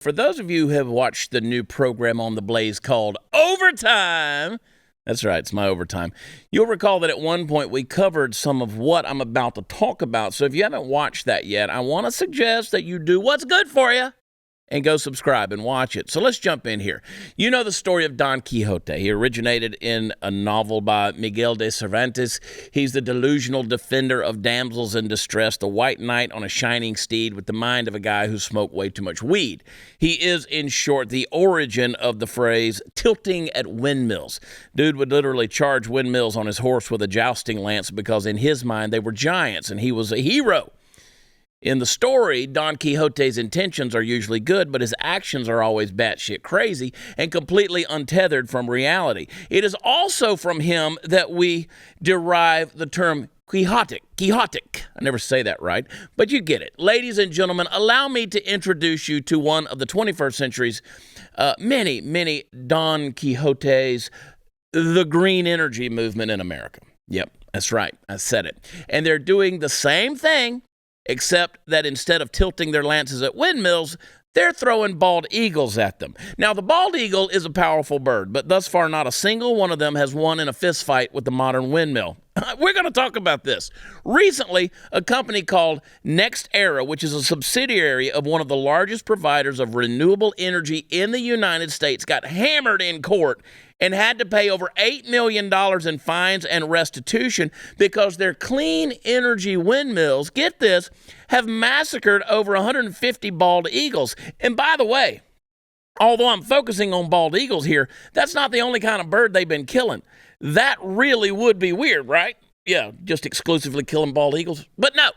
For those of you who have watched the new program on the Blaze called Overtime, that's right, it's my overtime, you'll recall that at one point we covered some of what I'm about to talk about. So if you haven't watched that yet, I want to suggest that you do what's good for you and go subscribe and watch it. So let's jump in here. You know the story of Don Quixote. He originated in a novel by Miguel de Cervantes. He's the delusional defender of damsels in distress, the white knight on a shining steed with the mind of a guy who smoked way too much weed. He is, in short, the origin of the phrase tilting at windmills. Dude would literally charge windmills on his horse with a jousting lance because in his mind they were giants and he was a hero. In the story, Don Quixote's intentions are usually good, but his actions are always batshit crazy and completely untethered from reality. It is also from him that we derive the term Quixotic. I never say that right, but you get it. Ladies and gentlemen, allow me to introduce you to one of the 21st century's many Don Quixotes, the green energy movement in America. Yep, that's right. I said it. And they're doing the same thing, except that instead of tilting their lances at windmills, they're throwing bald eagles at them. Now, the bald eagle is a powerful bird, but thus far not a single one of them has won in a fist fight with the modern windmill. We're going to talk about this. Recently, a company called NextEra, which is a subsidiary of one of the largest providers of renewable energy in the United States, got hammered in court and had to pay over $8 million in fines and restitution because their clean energy windmills, get this, have massacred over 150 bald eagles. And by the way, although I'm focusing on bald eagles here, that's not the only kind of bird they've been killing. That really would be weird, right? Yeah, just exclusively killing bald eagles. But no,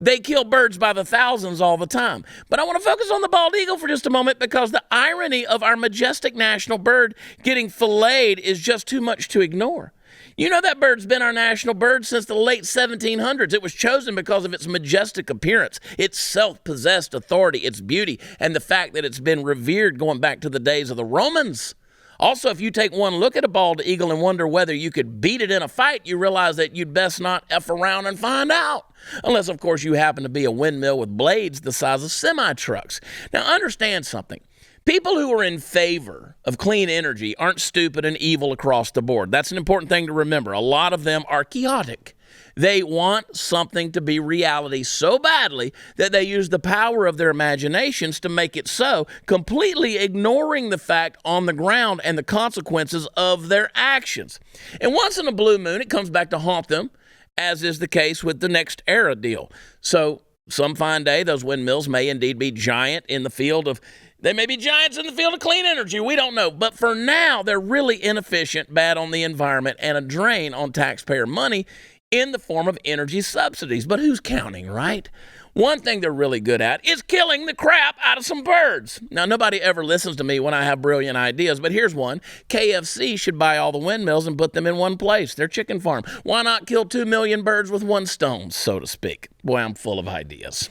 they kill birds by the thousands all the time. But I want to focus on the bald eagle for just a moment because the irony of our majestic national bird getting filleted is just too much to ignore. You know that bird's been our national bird since the late 1700s. It was chosen because of its majestic appearance, its self-possessed authority, its beauty, and the fact that it's been revered going back to the days of the Romans. Also, if you take one look at a bald eagle and wonder whether you could beat it in a fight, you realize that you'd best not F around and find out. Unless, of course, you happen to be a windmill with blades the size of semi-trucks. Now, understand something. People who are in favor of clean energy aren't stupid and evil across the board. That's an important thing to remember. A lot of them are chaotic. They want something to be reality so badly that they use the power of their imaginations to make it so, completely ignoring the fact on the ground and the consequences of their actions. And once in a blue moon, it comes back to haunt them, as is the case with the NextEra deal. So some fine day, those windmills may indeed be giant in the field of They may be giants in the field of clean energy. We don't know. But for now, they're really inefficient, bad on the environment, and a drain on taxpayer money in the form of energy subsidies. But who's counting, right? One thing they're really good at is killing the crap out of some birds. Now, nobody ever listens to me when I have brilliant ideas, but here's one. KFC should buy all the windmills and put them in one place, their chicken farm. Why not kill 2 million birds with one stone, so to speak? Boy, I'm full of ideas.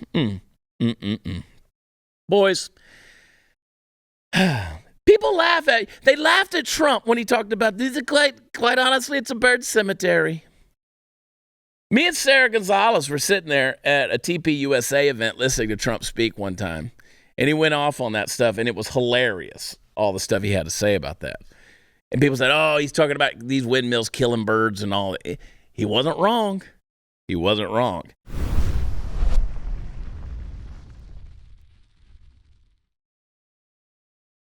Boys, people laugh at, they laughed at Trump when he talked about, these are quite honestly, it's a bird cemetery. Me and Sarah Gonzalez were sitting there at a TPUSA event listening to Trump speak one time, and he went off on that stuff, and it was hilarious, all the stuff he had to say about that. And people said, oh, he's talking about these windmills killing birds and all. He wasn't wrong. He wasn't wrong.